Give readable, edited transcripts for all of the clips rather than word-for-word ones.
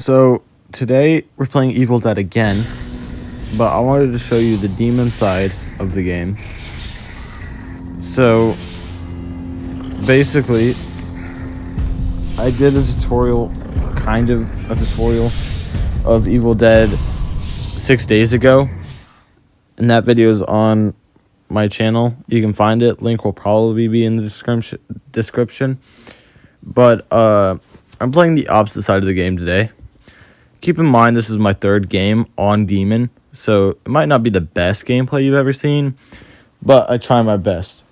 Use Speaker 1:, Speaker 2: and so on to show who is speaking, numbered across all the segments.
Speaker 1: So today we're playing Evil Dead again, but I wanted to show you the demon side of the game. So basically, I did a tutorial, kind of a tutorial of Evil Dead 6 days ago, and that video is on my channel. You can find it. Link will probably be in the description. But I'm playing the opposite side of the game today. Keep in mind, this is my third game on Demon, so it might not be the best gameplay you've ever seen, but I try my best.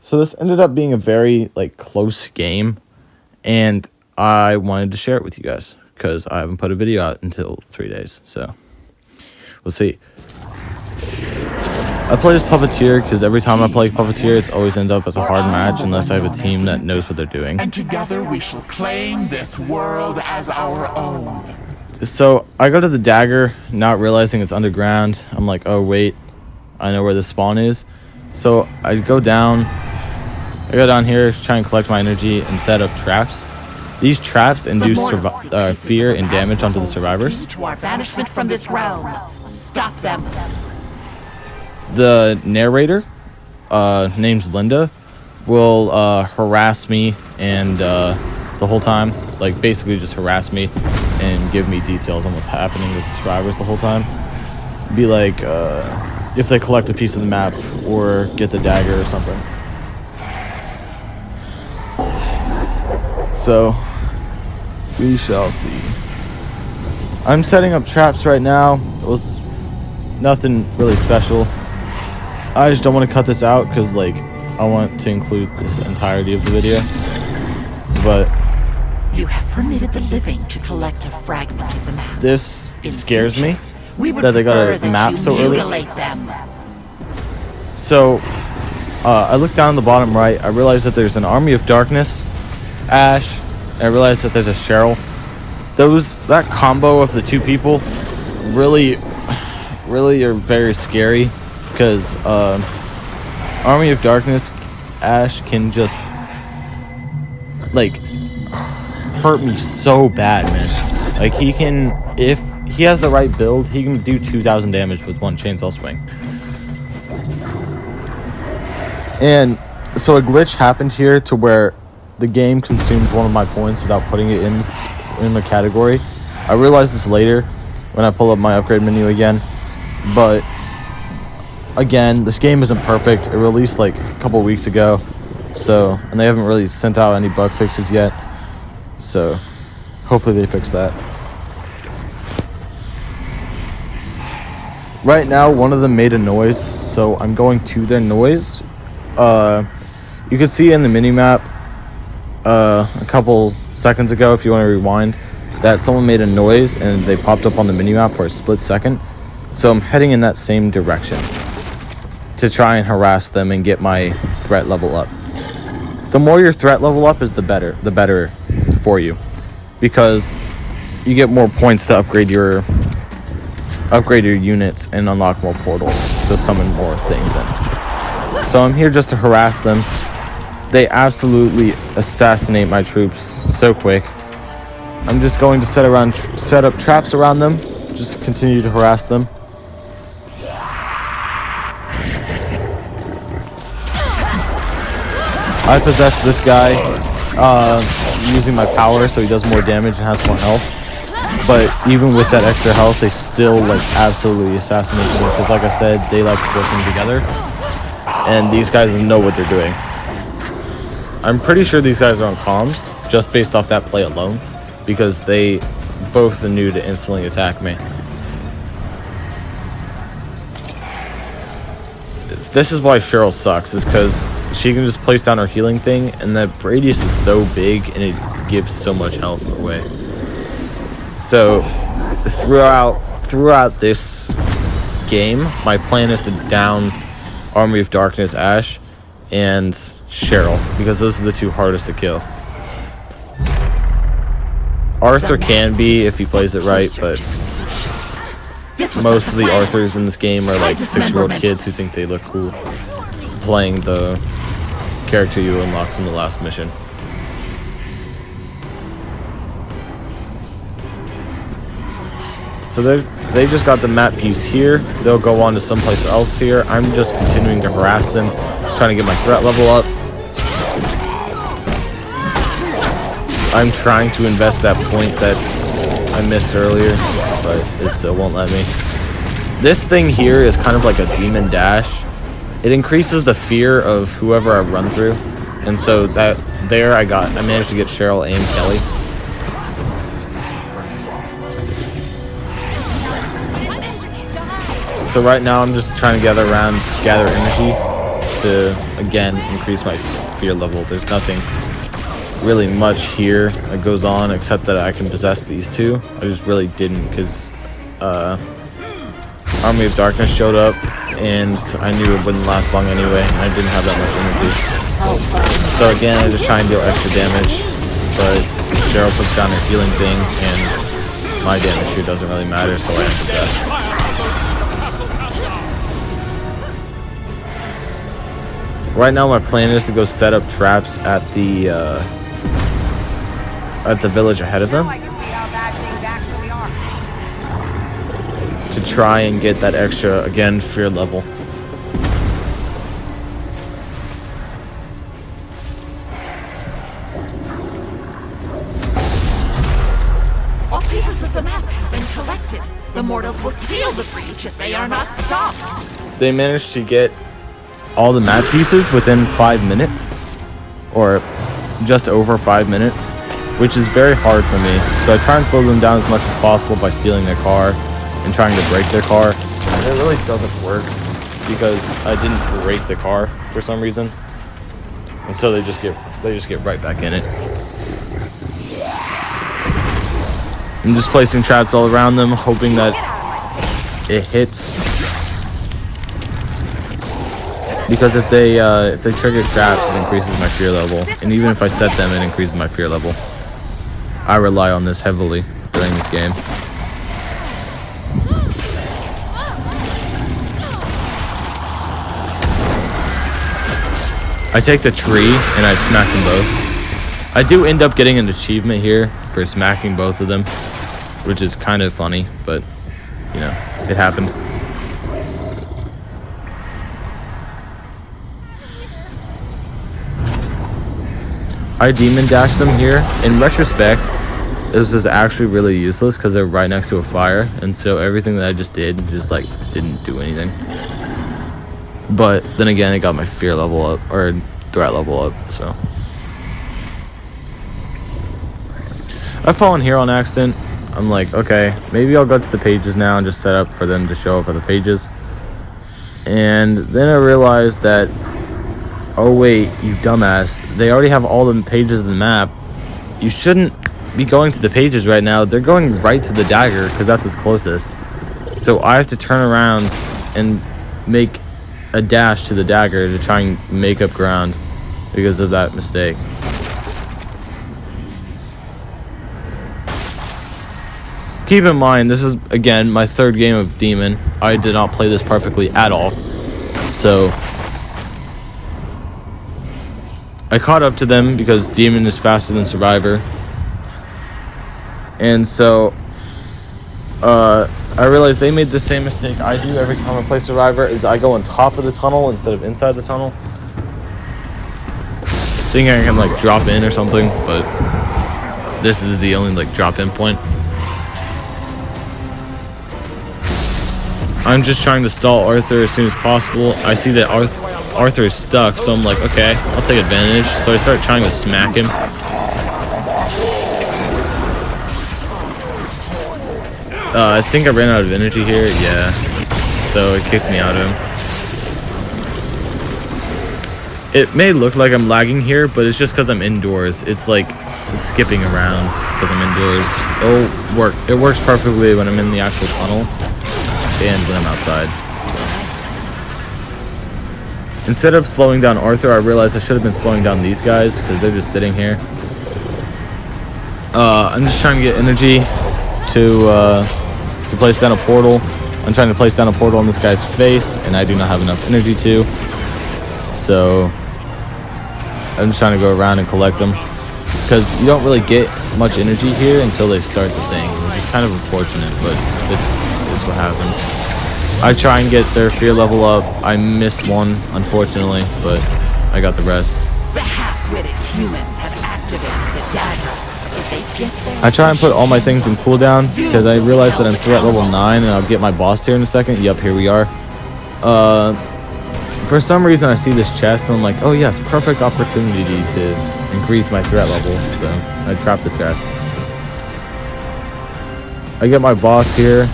Speaker 1: So this ended up being a very close game, and I wanted to share it with you guys because I haven't put a video out until 3 days. So we'll see. I play as Puppeteer because every time I play Puppeteer, it's always end up as a hard match unless I have a team that knows what they're doing.
Speaker 2: And together we shall claim this world as our own.
Speaker 1: So I go to the dagger, not realizing it's underground. I'm like, oh wait, I know where the spawn is. So I go down here, try and collect my energy and set up traps. These traps induce fear and damage onto the survivors.
Speaker 2: To our banishment from this realm. Stop them.
Speaker 1: The narrator, name's Linda, will harass me and the whole time, basically just harass me and give me details on what's happening with the survivors the whole time. Be like, if they collect a piece of the map or get the dagger or something. So we shall see. I'm setting up traps right now. It was nothing really special. I just don't want to cut this out because I want to include this entirety of the video. But
Speaker 2: you have permitted the living to collect a fragment of the map.
Speaker 1: This scares me that they got a map so early. So I look down the bottom right. I realize that there's an Army of Darkness, Ash, and I realize that there's a Cheryl. That combo of the two people really are very scary because Army of Darkness, Ash can just hurt me so bad, man. He can, if he has the right build, he can do 2,000 damage with one chainsaw swing. And so a glitch happened here to where the game consumed one of my points without putting it in the category. I realized this later when I pull up my upgrade menu again, but again, this game isn't perfect. It released a couple weeks ago, and they haven't really sent out any bug fixes yet. So hopefully they fix that. Right now, one of them made a noise, so I'm going to their noise. You can see in the minimap a couple seconds ago, if you want to rewind, that someone made a noise and they popped up on the minimap for a split second. So I'm heading in that same direction to try and harass them and get my threat level up. The more your threat level up is the better for you, because you get more points to upgrade your units and unlock more portals to summon more things in. So I'm here just to harass them. They absolutely assassinate my troops so quick. I'm just going to set up traps around them, just continue to harass them. I possess this guy using my power, so he does more damage and has more health. But even with that extra health, they still absolutely assassinate me because, like I said, they like working together, and these guys know what they're doing. I'm pretty sure these guys are on comms just based off that play alone, because they both knew to instantly attack me. This is why Cheryl sucks, is because she can just place down her healing thing, and the radius is so big and it gives so much health away. So throughout this game, my plan is to down Army of Darkness, Ash, and Cheryl, because those are the two hardest to kill. Arthur can be if he plays it right, but most of the Arthurs in this game are 6-year-old kids who think they look cool playing the character you unlock from the last mission. So they just got the map piece here. They'll go on to someplace else here. I'm just continuing to harass them, trying to get my threat level up. I'm trying to invest that point that I missed earlier, but it still won't let me. This thing here is kind of like a demon dash. It increases the fear of whoever I run through. And so that there I managed to get Cheryl and Kelly. So right now I'm just trying to gather energy to again increase my fear level. There's nothing really much here that goes on except that I can possess these two. I just really didn't because Army of Darkness showed up and I knew it wouldn't last long anyway and I didn't have that much energy. So again I just try and deal extra damage, but Cheryl puts down her healing thing and my damage here doesn't really matter, so I am possessed. Right now my plan is to go set up traps at the village ahead of them to try and get that extra, again, fear level.
Speaker 2: All pieces of the map have been collected. The mortals will seal the breach if they are not stopped.
Speaker 1: They managed to get all the map pieces within 5 minutes, or just over 5 minutes, which is very hard for me. So I try and slow them down as much as possible by stealing their car and trying to break their car. And it really doesn't work because I didn't break the car for some reason, and so they just get right back in it. I'm just placing traps all around them, hoping that it hits. Because if they trigger traps, it increases my fear level, and even if I set them, it increases my fear level. I rely on this heavily during this game. I take the tree and I smack them both. I do end up getting an achievement here for smacking both of them, which is kind of funny, but you know, it happened. I demon dashed them here. In retrospect, this is actually really useless because they're right next to a fire, and so everything that I just did just like didn't do anything. But then again, it got my fear level up, or threat level up, so. I've fallen here on accident. I'm like, okay, maybe I'll go to the pages now and just set up for them to show up at the pages. And then I realized that, oh wait, you dumbass, they already have all the pages of the map. You shouldn't be going to the pages right now. They're going right to the dagger because that's what's closest. So I have to turn around and make a dash to the dagger to try and make up ground because of that mistake. Keep in mind, this is, again, my third game of Demon. I did not play this perfectly at all. So I caught up to them because Demon is faster than Survivor. And so I realized they made the same mistake I do every time I play Survivor, is I go on top of the tunnel instead of inside the tunnel. Thinking I can like drop in or something, but this is the only like drop in point. I'm just trying to stall Arthur as soon as possible. I see that Arthur is stuck, so I'm like, okay, I'll take advantage. So I start trying to smack him. I think I ran out of energy here, yeah. So it kicked me out of him. It may look like I'm lagging here, but it's just because I'm indoors. It's like skipping around because I'm indoors. It'll work. It works perfectly when I'm in the actual tunnel and when I'm outside. Instead of slowing down Arthur, I realized I should have been slowing down these guys because they're just sitting here. I'm just trying to get energy to place down a portal. I'm trying to place down a portal on this guy's face, and I do not have enough energy to. So I'm just trying to go around and collect them. because you don't really get much energy here until they start the thing, which is kind of unfortunate, but it's what happens. I try and get their fear level up. I missed one, unfortunately, but I got the rest.
Speaker 2: The half-witted humans have activated the dagger. If they get there,
Speaker 1: I try and put all my things in cooldown because I realize that I'm threat level 9 and I'll get my boss here in a second. Yep, here we are. For some reason I see this chest and I'm like, oh yes, perfect opportunity to increase my threat level. So I trap the chest. I get my boss here.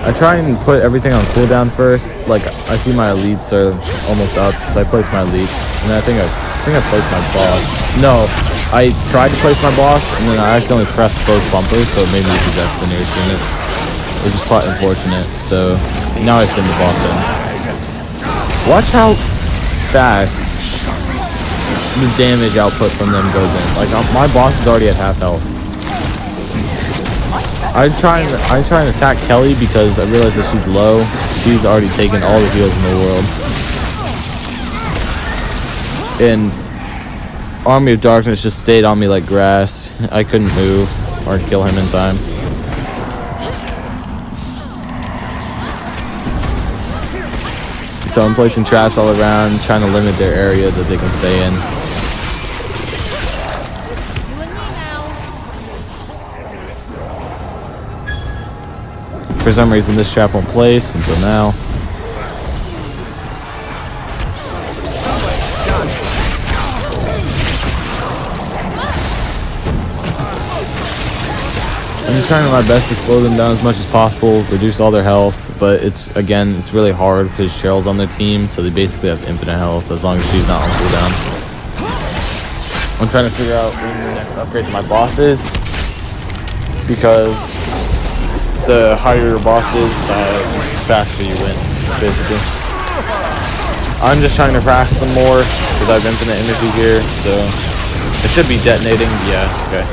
Speaker 1: I try and put everything on cooldown first. Like I see my elites are almost up, so I place my elite. And I think I placed my boss. No, I tried to place my boss and then I accidentally pressed both bumpers, so it made me the destination. It was just quite unfortunate. So now I send the boss in. Watch how fast the damage output from them goes in. Like my boss is already at half health. I try and attack Kelly because I realize that she's low. She's already taken all the heals in the world. And Army of Darkness just stayed on me like grass. I couldn't move or kill him in time. So I'm placing traps all around, trying to limit their area that they can stay in. For some reason this trap won't place until now. I'm just trying my best to slow them down as much as possible, reduce all their health, but it's really hard because Cheryl's on their team, so they basically have infinite health as long as she's not on cooldown. I'm trying to figure out when the next upgrade to my boss is, because the higher your boss is, the faster you win, basically. I'm just trying to harass them more because I have infinite energy here, so it should be detonating. Yeah, okay.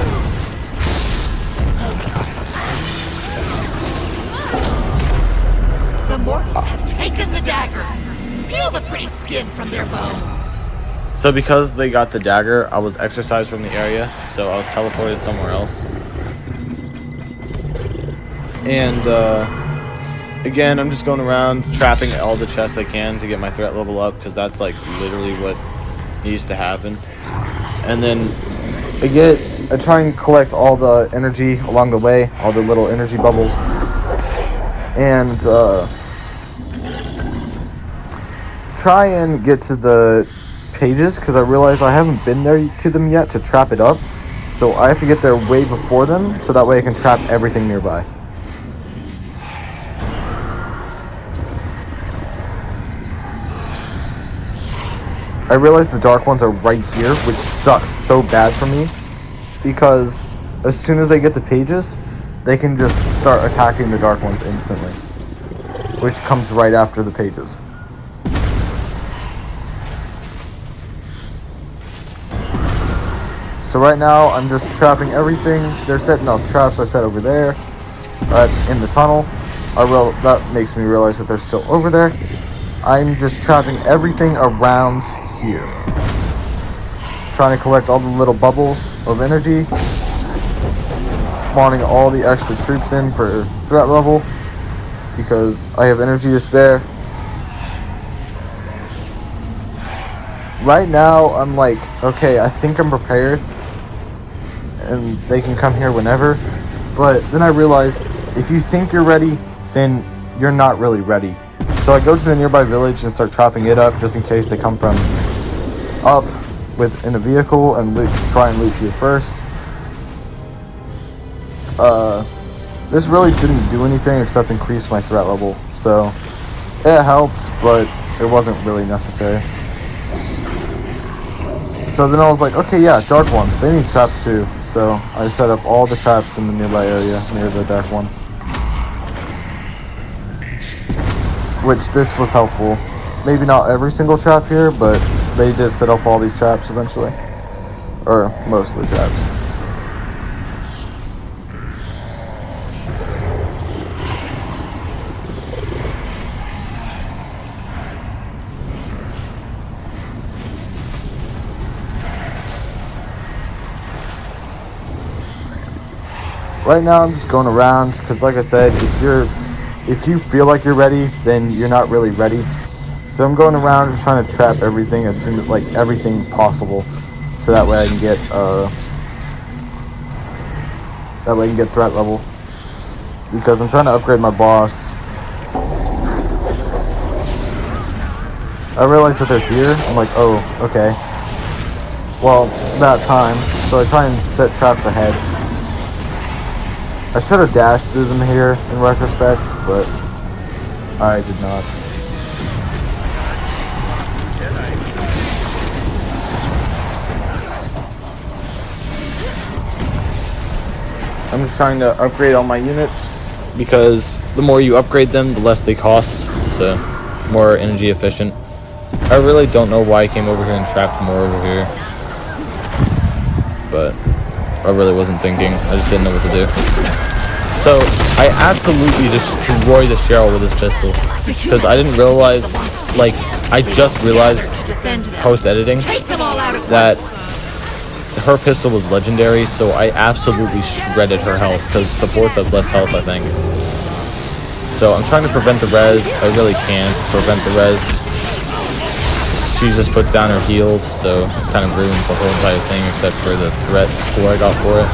Speaker 2: the mortals have taken the dagger. Peel the pretty skin from their bones.
Speaker 1: So because they got the dagger, I was exorcised from the area, so I was teleported somewhere else. And again, I'm just going around trapping all the chests I can to get my threat level up, because that's like literally what needs to happen. And then I try and collect all the energy along the way, all the little energy bubbles, and try and get to the pages, because I realize I haven't been there to them yet to trap it up. So I have to get there way before them, so that way I can trap everything nearby. I realize the dark ones are right here, which sucks so bad for me, because as soon as they get the pages, they can just start attacking the dark ones instantly, which comes right after the pages. So right now, I'm just trapping everything. They're setting up traps I set over there, in the tunnel. That makes me realize that they're still over there. I'm just trapping everything around here. Trying to collect all the little bubbles of energy. Spawning all the extra troops in for threat level, because I have energy to spare. Right now, I'm like, okay, I think I'm prepared, and they can come here whenever. But then I realized, if you think you're ready, then you're not really ready. So I go to the nearby village and start trapping it up, just in case they come from up in a vehicle and try and loot here first. This really didn't do anything except increase my threat level, so it helped, but it wasn't really necessary. So then I was like, okay, yeah, dark ones, they need traps too. So I set up all the traps in the nearby area near the dark ones, which this was helpful. Maybe not every single trap here, but they did set up all these traps eventually, or most of the traps. right now I'm just going around because, like I said, if you feel like you're ready, then you're not really ready. So I'm going around just trying to trap everything as soon as, like, everything possible, so that way I can get threat level, because I'm trying to upgrade my boss. I realize that they're here. I'm like, oh, okay. Well, about time. So I try and set traps ahead. I should have dashed through them here in retrospect, but I did not. I'm just trying to upgrade all my units, because the more you upgrade them, the less they cost, so more energy efficient. I really don't know why I came over here and trapped more over here, but I really wasn't thinking. I just didn't know what to do. So I absolutely destroyed the Cheryl with this pistol, because I didn't realize, like, I just realized post-editing that her pistol was legendary, so I absolutely shredded her health, because supports have less health, I think. So I'm trying to prevent the res. I really can't prevent the res. She just puts down her heals, so it kind of ruins the whole entire thing, except for the threat score I got for it.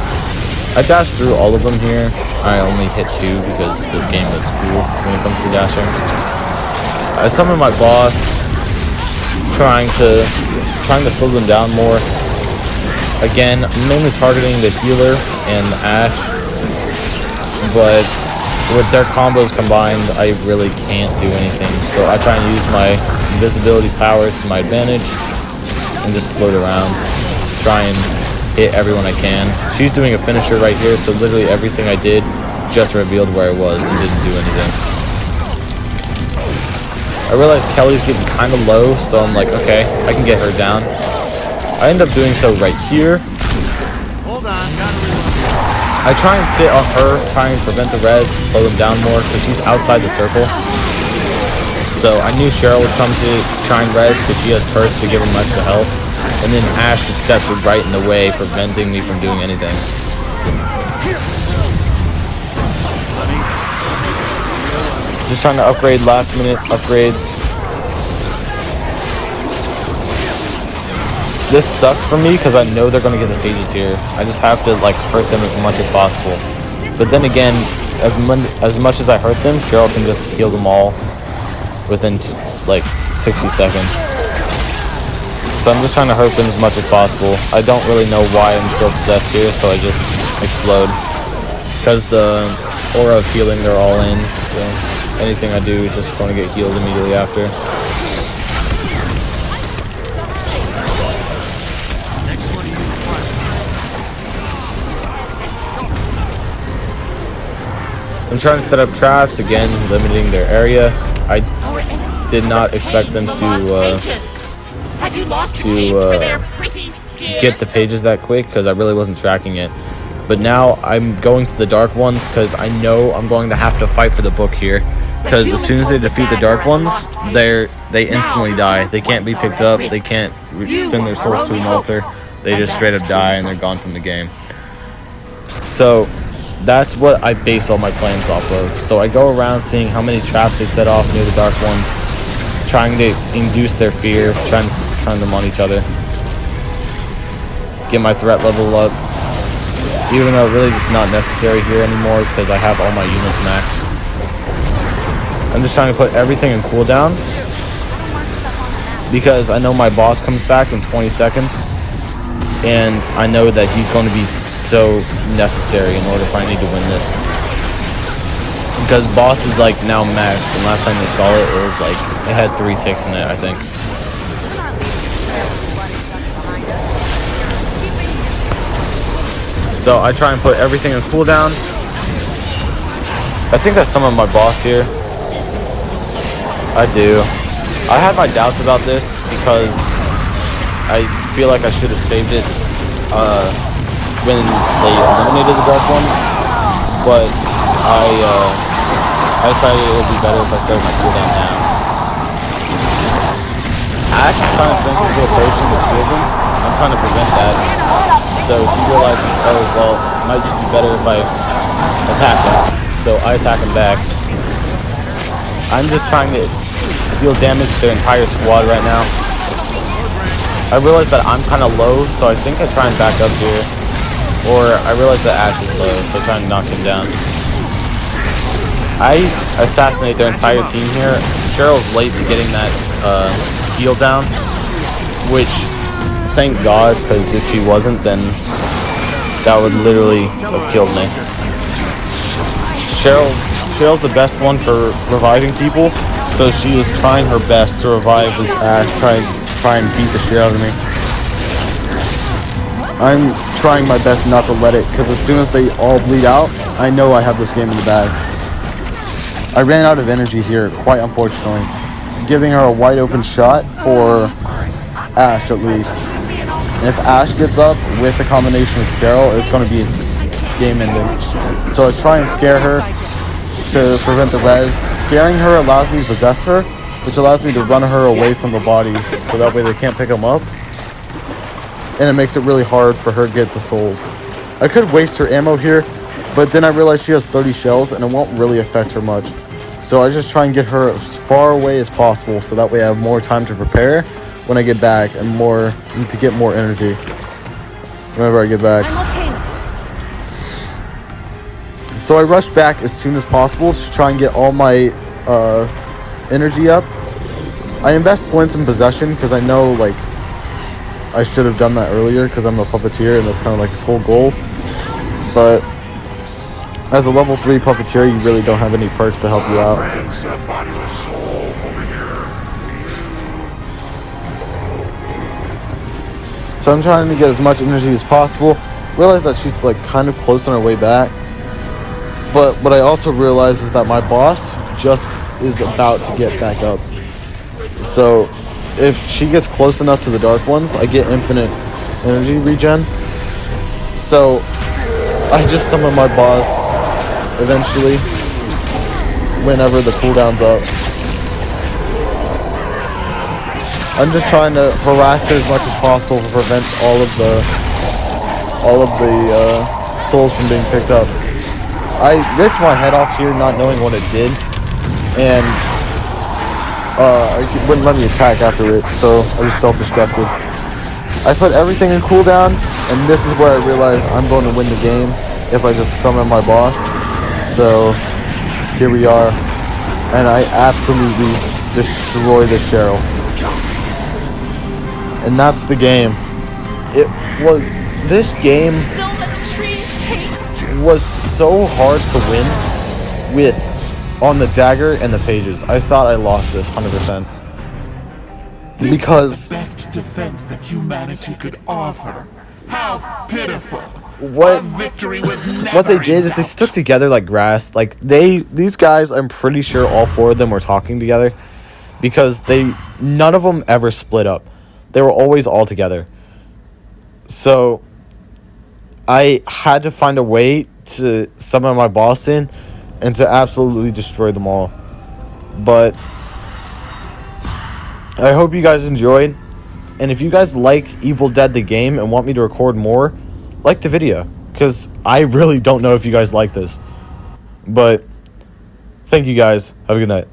Speaker 1: I dashed through all of them here. I only hit 2 because this game is cool when it comes to dashing. I summoned my boss, trying to slow them down more. Again, I'm mainly targeting the healer and the Ashe, but with their combos combined, I really can't do anything. So I try and use my invisibility powers to my advantage and just float around, try and hit everyone I can. She's doing a finisher right here, so literally everything I did just revealed where I was and didn't do anything. I realized Kelly's getting kind of low, so I'm like, okay, I can get her down. I end up doing so right here.
Speaker 3: Hold on, gotta reload.
Speaker 1: I try and sit on her, try and prevent the res, slow them down more, because she's outside the circle. So I knew Cheryl would come to try and res, because she has perks to give him extra health. And then Ashe just steps right in the way, preventing me from doing anything. Just trying to upgrade last minute upgrades. This sucks for me because I know they're going to get the pages here. I just have to, like, hurt them as much as possible. But then again, as much as I hurt them, Cheryl can just heal them all within like 60 seconds. So I'm just trying to hurt them as much as possible. I don't really know why I'm still possessed here, so I just explode. Because the aura of healing, they're all in, so anything I do is just going to get healed immediately after. I'm trying to set up traps, again, limiting their area. I did not expect them to get the pages that quick, because I really wasn't tracking it. But now I'm going to the dark ones, because I know I'm going to have to fight for the book here. Because as soon as they defeat the dark ones, they instantly die. They can't be picked up, they can't send their souls to an altar. They just straight up die and they're gone from the game. So that's what I base all my plans off of. So I go around seeing how many traps they set off near the dark ones, trying to induce their fear, trying to turn them on each other, get my threat level up, even though really it's not necessary here anymore because I have all my units maxed. I'm just trying to put everything in cooldown because I know my boss comes back in 20 seconds and I know that he's going to be so necessary in order if I need to win this. Because boss is like now maxed, and last time they saw it, it was like, it had 3 ticks in it, I think. So I try and put everything in cooldown. I think I summoned my boss here. I do. I had my doubts about this because I feel like I should have saved it when they eliminated the dark one, but I decided it would be better if I started my cooldown now. Ash is trying to drink his little potion with Fusion. I'm trying to prevent that. So he realizes, oh, well, it might just be better if I attack him. So I attack him back. I'm just trying to deal damage to their entire squad right now. I realize that I'm kind of low, so I think I try and back up here. Or I realize that Ash is low, so I try and knock him down. I assassinate their entire team here. Cheryl's late to getting that heal down, which, thank God, because if she wasn't, then that would literally have killed me. Cheryl's the best one for reviving people, so she is trying her best to revive this Ash, try and beat the shit out of me. I'm trying my best not to let it, because as soon as they all bleed out, I know I have this game in the bag. I ran out of energy here, quite unfortunately, giving her a wide open shot for Ash at least. And if Ash gets up with the combination of Cheryl, it's going to be game ending. So I try and scare her to prevent the res. Scaring her allows me to possess her, which allows me to run her away from the bodies, so that way they can't pick them up. And it makes it really hard for her to get the souls. I could waste her ammo here, but then I realized she has 30 shells and it won't really affect her much. So I just try and get her as far away as possible, so that way I have more time to prepare when I get back and to get more energy whenever I get back. So I rush back as soon as possible to try and get all my energy up. I invest points in possession because I know, like, I should have done that earlier because I'm a puppeteer and that's kind of like his whole goal. But as a level 3 puppeteer, you really don't have any perks to help you out. So I'm trying to get as much energy as possible. Realize that she's like kind of close on her way back. But what I also realize is that my boss just is about to get back up. So if she gets close enough to the dark ones, I get infinite energy regen. So I just summon my boss eventually whenever the cooldown's up. I'm just trying to harass her as much as possible to prevent all of the souls from being picked up. I ripped my head off here not knowing what it did, and it wouldn't let me attack after it, so I just self-destructed. I put everything in cooldown, and this is where I realized I'm going to win the game if I just summon my boss. So here we are, and I absolutely destroy this Cheryl. And that's the game. This game was so hard to win with on the dagger and the pages. I thought I lost this 100%. Because
Speaker 4: the best defense that humanity could offer. How pitiful.
Speaker 1: What
Speaker 4: victory was
Speaker 1: what they did is they stuck together like grass. Like these guys, I'm pretty sure all 4 of them were talking together, because none of them ever split up. They were always all together. So I had to find a way to summon my boss in and to absolutely destroy them all. But I hope you guys enjoyed. And if you guys like Evil Dead the game and want me to record more, like the video, because I really don't know if you guys like this. But thank you guys. Have a good night.